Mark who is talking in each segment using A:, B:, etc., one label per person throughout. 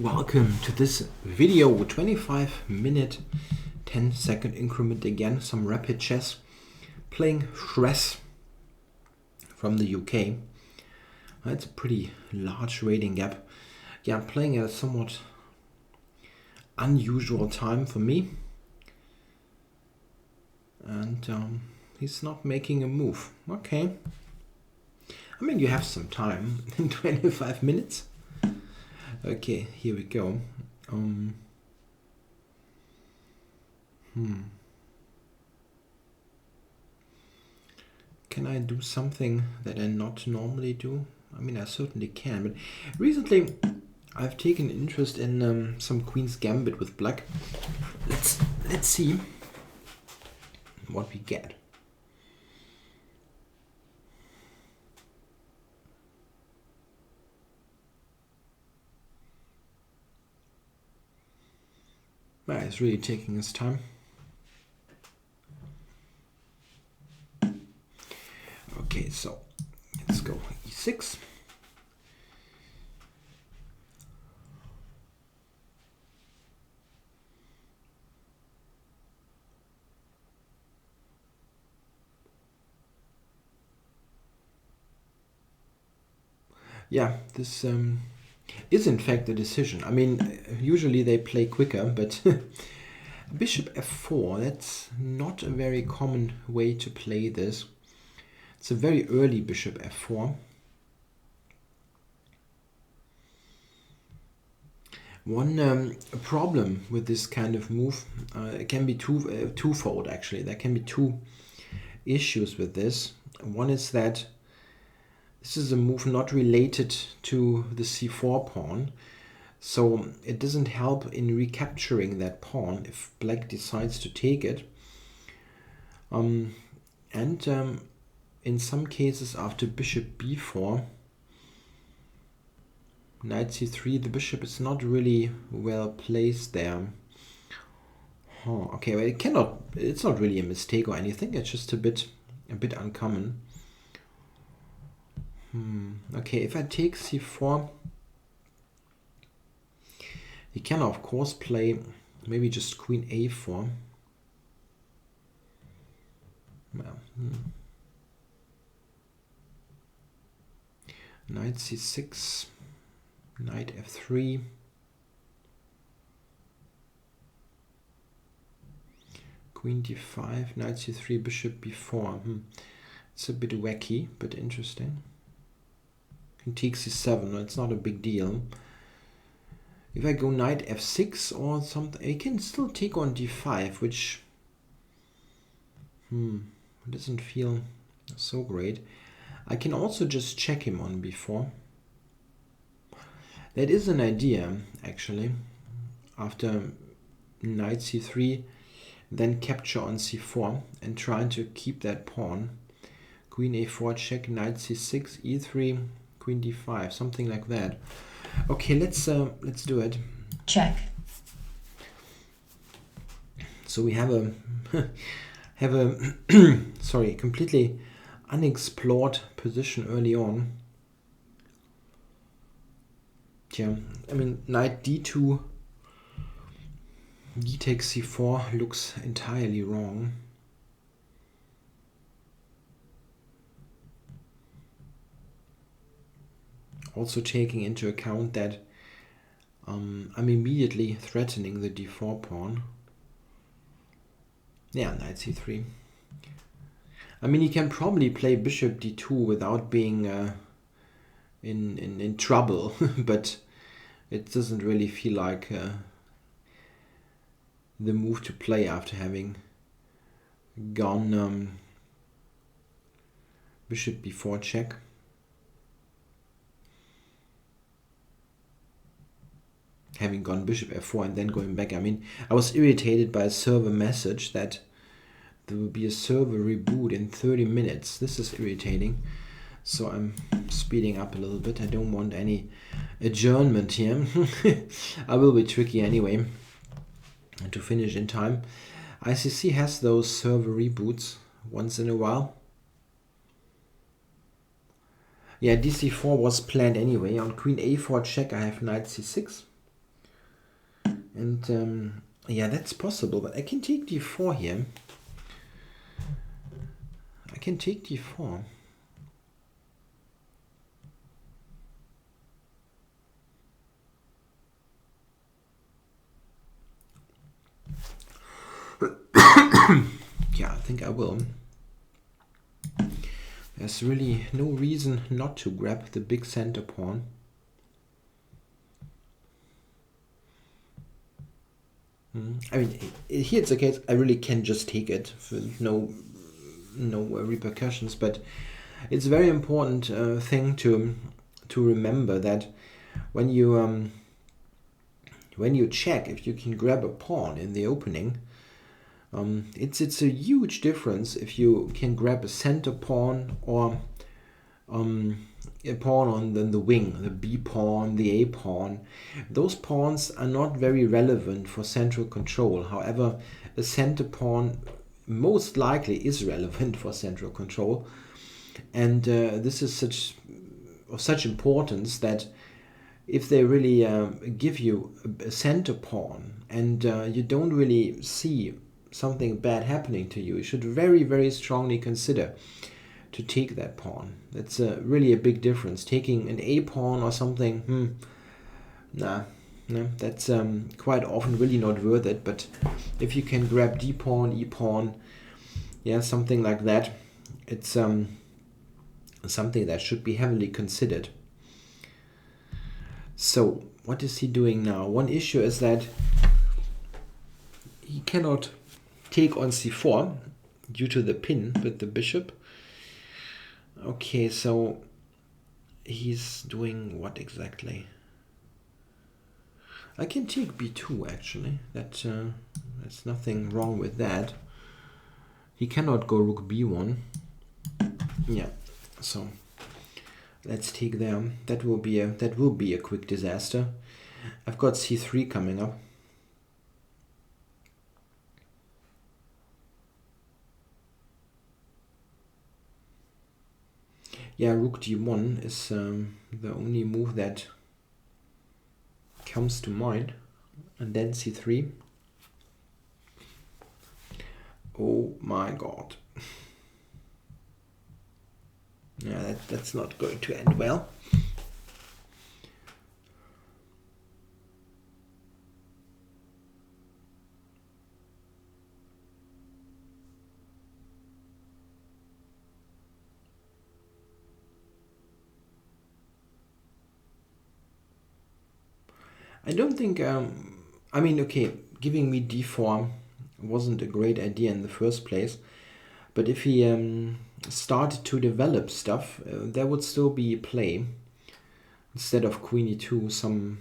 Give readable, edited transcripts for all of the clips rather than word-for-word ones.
A: Welcome to this video, 25-minute, 10-second increment again, some rapid chess, playing Shress from the UK. It's a pretty large rating gap. Yeah, I'm playing at a somewhat unusual time for me. And he's not making a move. Okay. I mean, you have some time in 25 minutes. Okay, here we go. Can I do something that I not normally do? I mean, I certainly can, but recently I've taken interest in some Queen's Gambit with black. Let's see what we get. He's really taking his time. Okay, so let's go e6. Yeah, this is in fact a decision. I mean, usually they play quicker, but bishop f4, that's not a very common way to play this. It's a very early bishop f4. One problem with this kind of move, it can be twofold actually. There can be two issues with this. One is that this is a move not related to the c4 pawn, so it doesn't help in recapturing that pawn if black decides to take it. And in some cases after bishop b4, knight c3, the bishop is not really well placed there. Okay, well, it's not really a mistake or anything, it's just a bit uncommon. Okay, if I take c4, he can of course play maybe just queen a4. Well, knight c6, knight f3, queen d5, knight c3, bishop b4. It's a bit wacky, but interesting. Take c7, no, it's not a big deal. If I go knight f6 or something, I can still take on d5, which doesn't feel so great. I can also just check him on b4. That is an idea, actually. After knight c3, then capture on c4 and trying to keep that pawn. Queen a4 check, knight c6, e3, queen d5, something like that. Okay, let's do it.
B: Check.
A: So we have a sorry, completely unexplored position early on. Yeah, I mean, knight d2, d takes c4 looks entirely wrong. Also taking into account that I'm immediately threatening the d4 pawn. Yeah, knight c3. I mean, you can probably play bishop d2 without being in trouble, but it doesn't really feel like the move to play after having gone bishop b4 check. Having gone bishop f4 and then going back. I mean, I was irritated by a server message that there will be a server reboot in 30 minutes. This is irritating. So I'm speeding up a little bit. I don't want any adjournment here. I will be tricky anyway to finish in time. ICC has those server reboots once in a while. Yeah, dc4 was planned anyway. On queen a4 check I have knight c6. And yeah, that's possible, but I can take d4 here. I can take d4. Yeah, I think I will. There's really no reason not to grab the big center pawn. I mean, here it's a case I really can just take it with no repercussions, but it's a very important thing to remember that when you check if you can grab a pawn in the opening, it's a huge difference if you can grab a center pawn or a pawn on the wing, the B pawn, the A pawn. Those pawns are not very relevant for central control. However, a center pawn most likely is relevant for central control, and this is of such importance that if they really give you a center pawn and you don't really see something bad happening to you, you should very, very strongly consider to take that pawn. That's really a big difference. Taking an A pawn or something, that's quite often really not worth it. But if you can grab D pawn, E pawn, yeah, something like that, it's something that should be heavily considered. So what is he doing now? One issue is that he cannot take on c4 due to the pin with the bishop. Okay, so he's doing what exactly? I can take b2 actually. There's nothing wrong with that. He cannot go rook b1. Yeah, so let's take them. That will be a quick disaster. I've got c3 coming up. Yeah, rook d1 is the only move that comes to mind. And then c3. Oh my god. Yeah, that's not going to end well. I don't think, I mean, okay, giving me d4 wasn't a great idea in the first place, but if he started to develop stuff, there would still be play. Instead of queen e2, some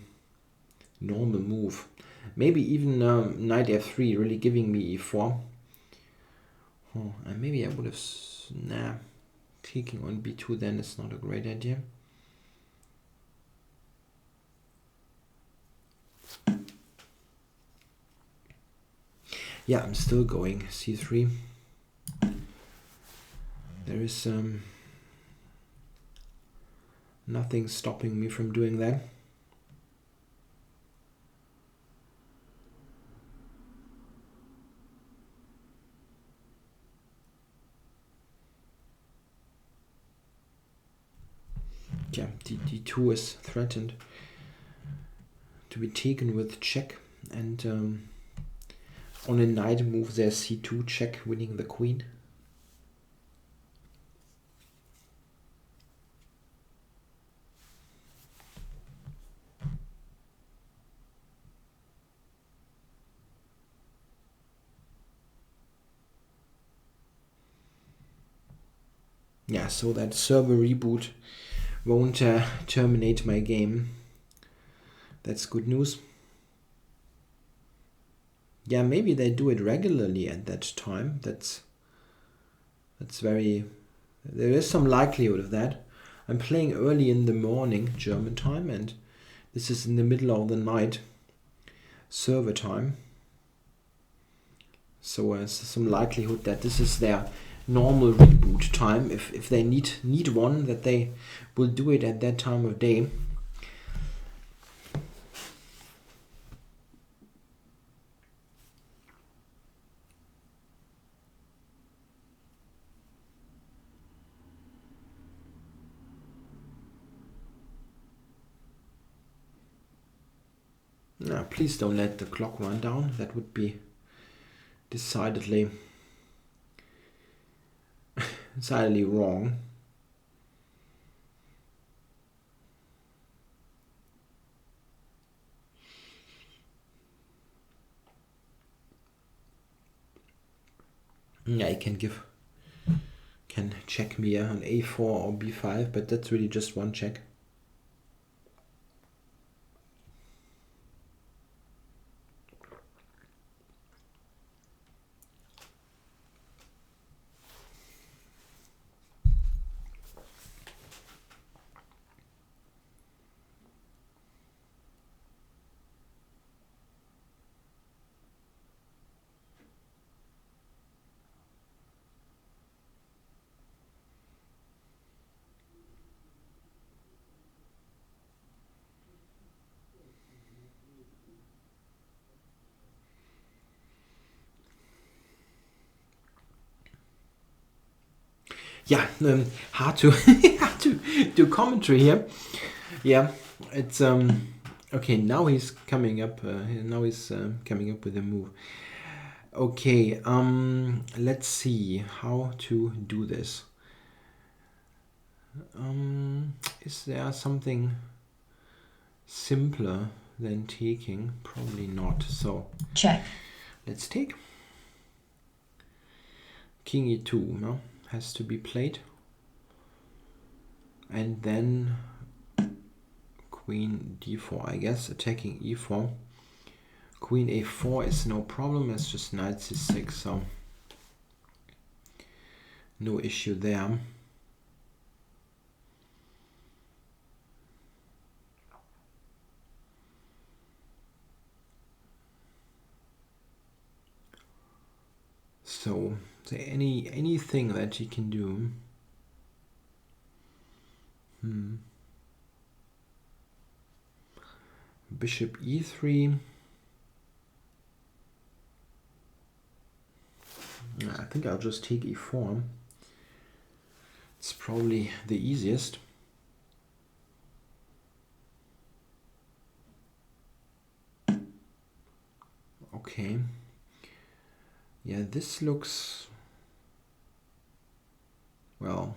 A: normal move. Maybe even knight f3, really giving me e4. Oh, and maybe I would have, clicking on b2 then is not a great idea. Yeah, I'm still going c3. There is nothing stopping me from doing that. Yeah, d2 is threatened to be taken with check, and on a knight move there's c2 check, winning the queen. Yeah, so that server reboot won't terminate my game. That's good news. Yeah, maybe they do it regularly at that time. That's very... There is some likelihood of that. I'm playing early in the morning, German time, and this is in the middle of the night, server time. So there's some likelihood that this is their normal reboot time. If they need one, that they will do it at that time of day. No, please don't let the clock run down. That would be decidedly wrong. Yeah, I can check me on a4 or b5, but that's really just one check. Yeah, hard to hard to do commentary here. Yeah, it's okay. Now he's coming up. Now he's coming up with a move. Okay, let's see how to do this. Is there something simpler than taking? Probably not. So
B: check.
A: Let's take. King e2, no? Has to be played. And then queen d4, I guess, attacking e4. Queen a4 is no problem, it's just knight c6, so no issue there. So, anything that he can do. Bishop e3. I think I'll just take e4. It's probably the easiest. Okay. Yeah, this looks, well,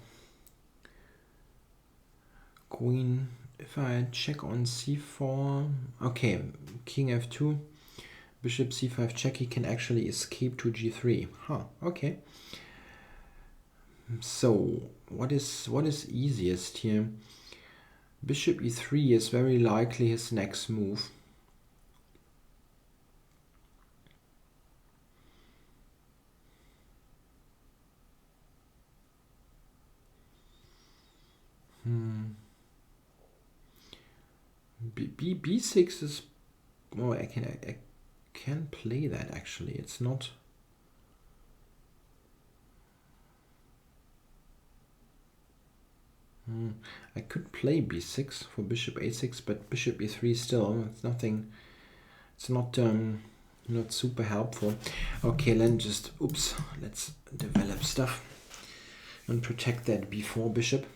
A: queen, if I check on c4, okay, king f2, bishop c5 check, he can actually escape to g3. Huh, okay. So, what is easiest here? Bishop e3 is very likely his next move. B6 is, well, I can play that actually. It's not. I could play b6 for bishop a6, but bishop e3 still. It's nothing. It's not super helpful. Okay, then just let's develop stuff and protect that b4 bishop.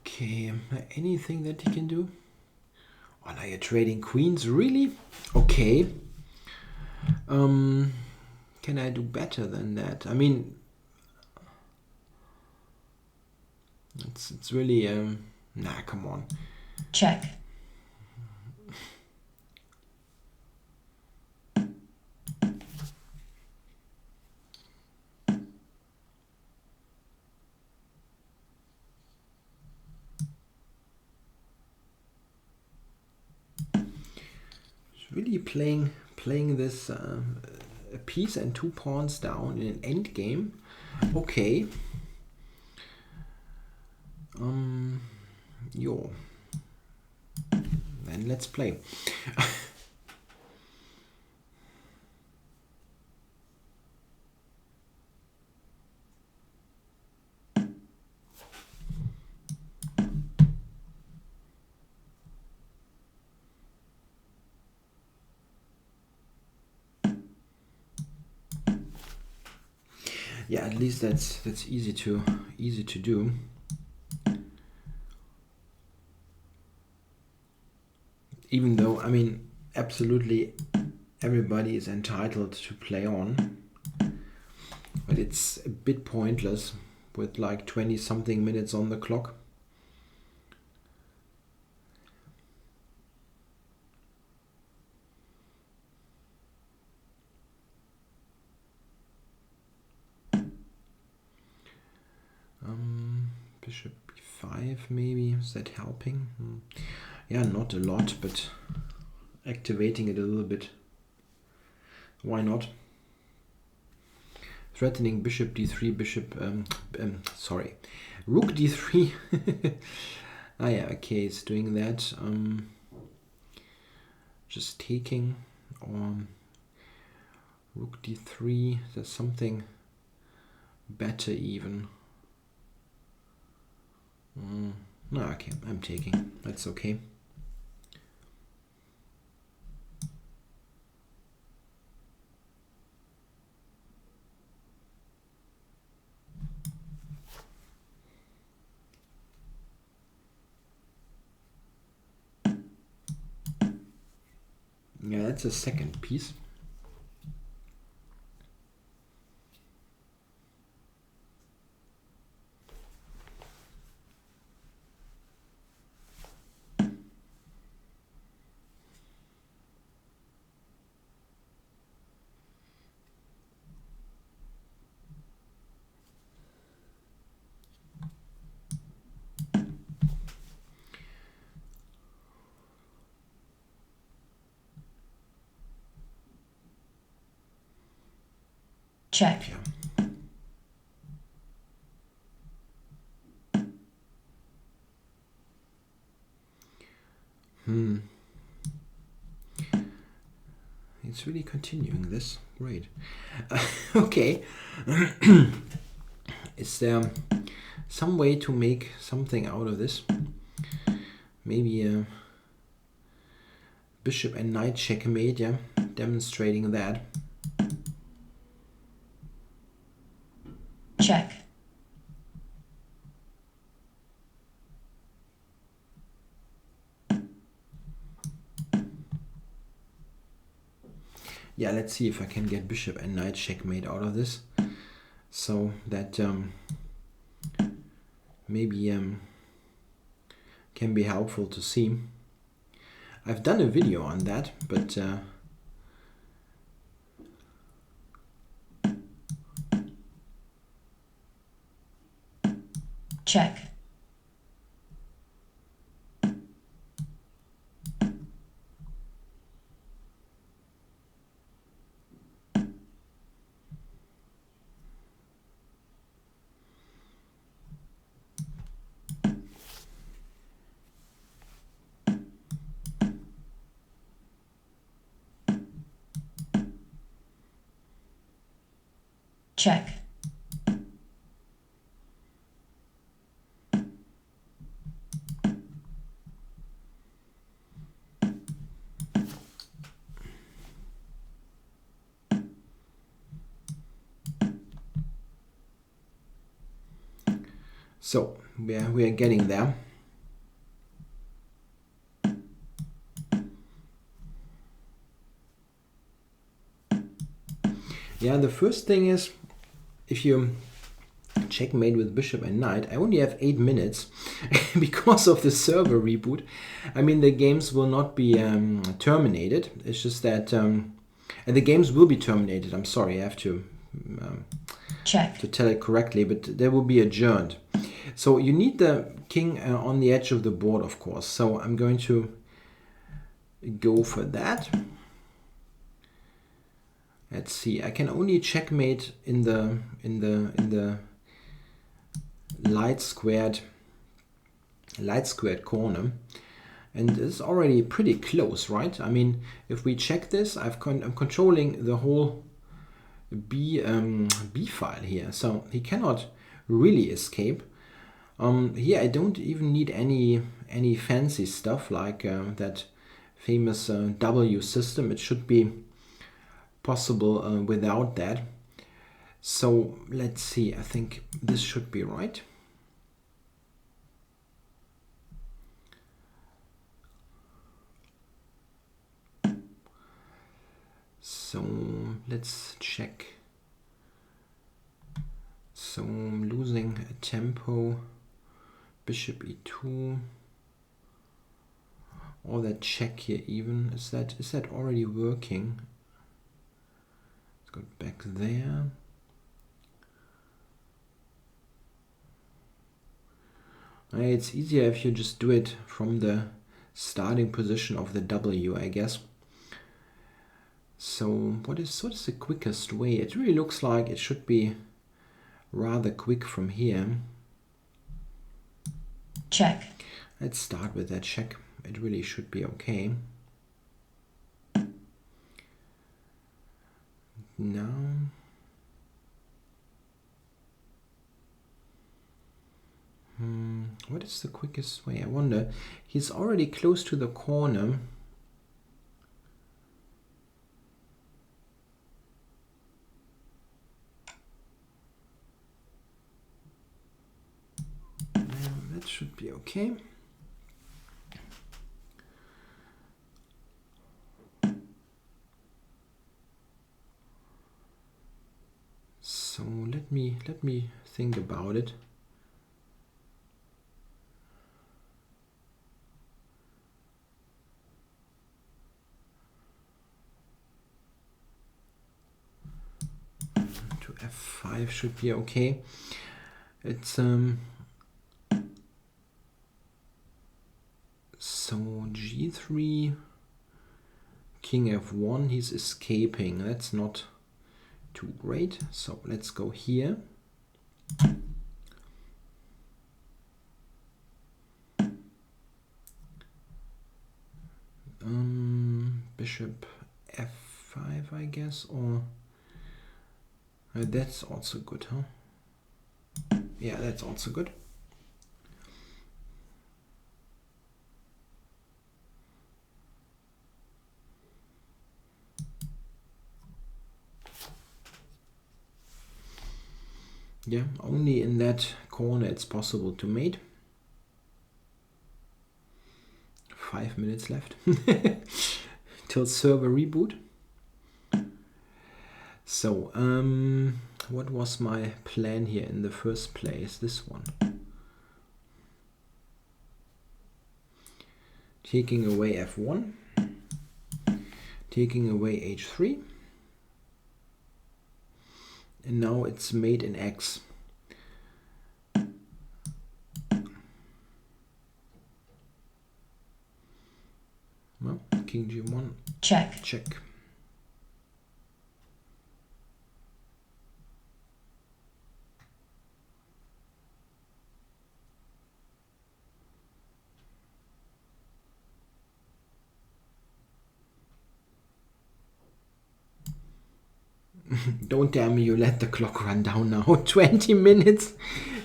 A: Okay, anything that he can do? Oh, now you're trading queens, really? Okay. Can I do better than that? I mean, it's really nah, come on.
B: Check.
A: Really playing this a piece and 2 pawns down in an end game. Okay. Yo. Then let's play. Yeah, at least that's easy to do. Even though, I mean, absolutely everybody is entitled to play on, but it's a bit pointless with like 20 something minutes on the clock. Bishop b5 maybe, is that helping? Yeah, not a lot, but activating it a little bit. Why not? Threatening bishop d3, bishop, sorry, rook d3. Ah yeah, okay, it's doing that. Just taking, or rook d3, there's something better even. No, okay, I'm taking, that's okay. Yeah, that's a second piece.
B: Check.
A: Yeah. It's really continuing this. Great. Okay. Is there some way to make something out of this? Maybe bishop and knight checkmate, yeah, demonstrating that.
B: Check.
A: Yeah, let's see if I can get bishop and knight checkmate out of this, so that maybe can be helpful to see. I've done a video on that, but
B: Check. Check.
A: so we are getting there. Yeah, the first thing is, if you checkmate with bishop and knight, I only have 8 minutes because of the server reboot. I mean, the games will not be terminated. It's just that, and the games will be terminated. I'm sorry, I have to
B: Check.
A: to tell it correctly, but they will be adjourned. So you need the king on the edge of the board, of course. So I'm going to go for that. Let's see. I can only checkmate in the light squared corner, and it's already pretty close, right? I mean, if we check this, I'm controlling the whole B file here, so he cannot really escape. Here I don't even need any fancy stuff like that famous W system. It should be possible without that. So let's see, I think this should be right. So let's check. So I'm losing a tempo, bishop e2, or that check here even. Is that already working? Let's go back there. It's easier if you just do it from the starting position of the W, I guess. So what is the quickest way? It really looks like it should be rather quick from here.
B: Check.
A: Let's start with that check. It really should be okay. Now what is the quickest way? I wonder. He's already close to the corner. That should be okay. So let me think about it. To f5 should be okay. It's so g3, king f1, he's escaping. That's not too great. So let's go here. Bishop f5, I guess, or that's also good, huh? Yeah, that's also good. Yeah, only in that corner it's possible to mate. 5 minutes left till server reboot. So, what was my plan here in the first place? This one. Taking away f1, taking away h3, and now it's mate in x. Well, king g1.
B: Check.
A: Check. Don't tell me you let the clock run down now. 20 minutes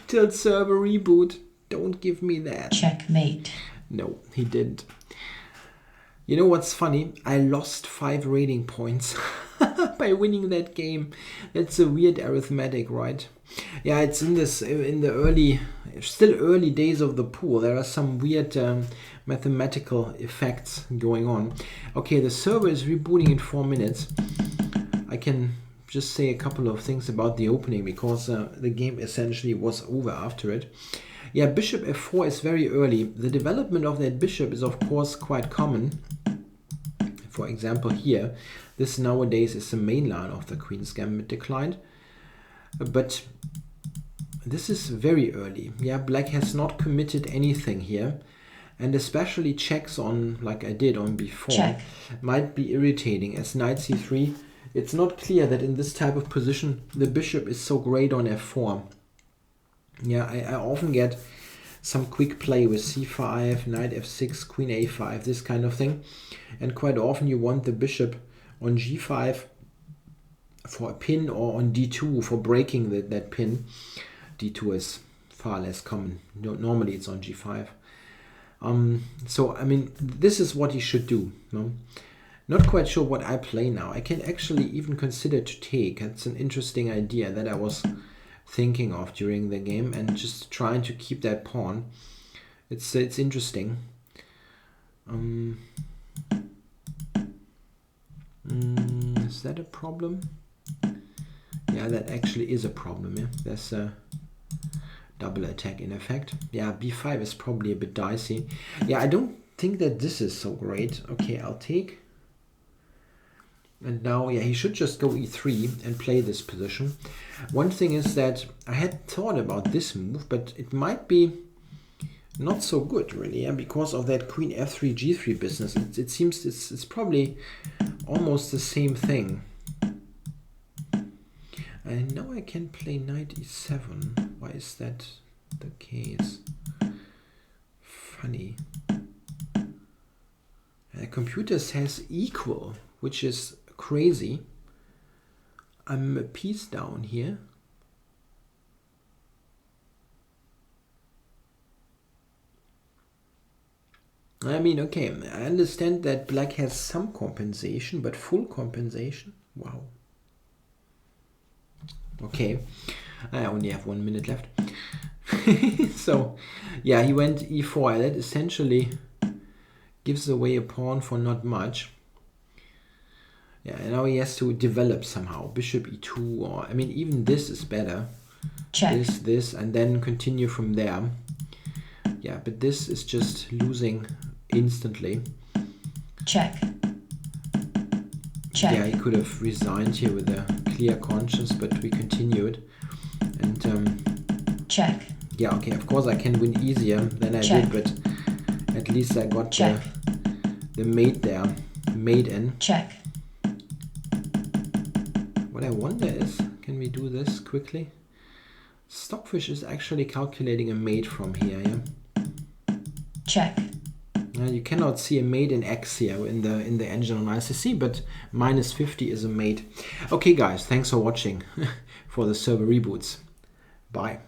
A: till server reboot. Don't give me that.
B: Checkmate.
A: No, he didn't. You know what's funny? I lost 5 rating points by winning that game. That's a weird arithmetic, right? Yeah, it's in the still early days of the pool. There are some weird mathematical effects going on. Okay, the server is rebooting in 4 minutes. I can just say a couple of things about the opening because the game essentially was over after it. Yeah, bishop f4 is very early. The development of that bishop is of course quite common. For example here, this nowadays is the main line of the Queen's Gambit declined. But this is very early. Yeah, black has not committed anything here. And especially checks on, like I did on before,
B: Check.
A: might be irritating as knight c3. It's not clear that in this type of position the bishop is so great on f4. Yeah, I often get some quick play with c5, knight f6, queen a5, this kind of thing. And quite often you want the bishop on g5 for a pin or on d2 for breaking that pin. d2 is far less common. Normally it's on g5. So, I mean, this is what he should do. No? Not quite sure what I play now. I can actually even consider to take. That's an interesting idea that I was thinking of during the game, and just trying to keep that pawn. It's interesting. Is that a problem? Yeah, that actually is a problem. Yeah, there's a double attack in effect. Yeah, b5 is probably a bit dicey. Yeah, I don't think that this is so great. Okay, I'll take. And now, yeah, he should just go e3 and play this position. One thing is that I had thought about this move, but it might be not so good, really, yeah, because of that queen f3, g3 business. It seems it's probably almost the same thing. And now I can play knight e7. Why is that the case? Funny. The computer says equal, which is crazy. I'm a piece down here. I mean, okay, I understand that black has some compensation, but full compensation? Wow. Okay, I only have 1 minute left. So, yeah, he went e4. That essentially gives away a pawn for not much. Yeah, and now he has to develop somehow. Bishop e2, or, I mean, even this is better.
B: Check.
A: This, and then continue from there. Yeah, but this is just losing instantly.
B: Check. Check.
A: Yeah, he could have resigned here with a clear conscience, but we continued. And
B: check.
A: Yeah, okay, of course I can win easier than I
B: Check.
A: did, but at least I got
B: Check.
A: the mate there. Mate in.
B: Check.
A: What I wonder is, can we do this quickly? Stockfish is actually calculating a mate from here, yeah?
B: Check.
A: You cannot see a mate in X here in the engine on ICC, but -50 is a mate. Okay guys, thanks for watching for the server reboots. Bye.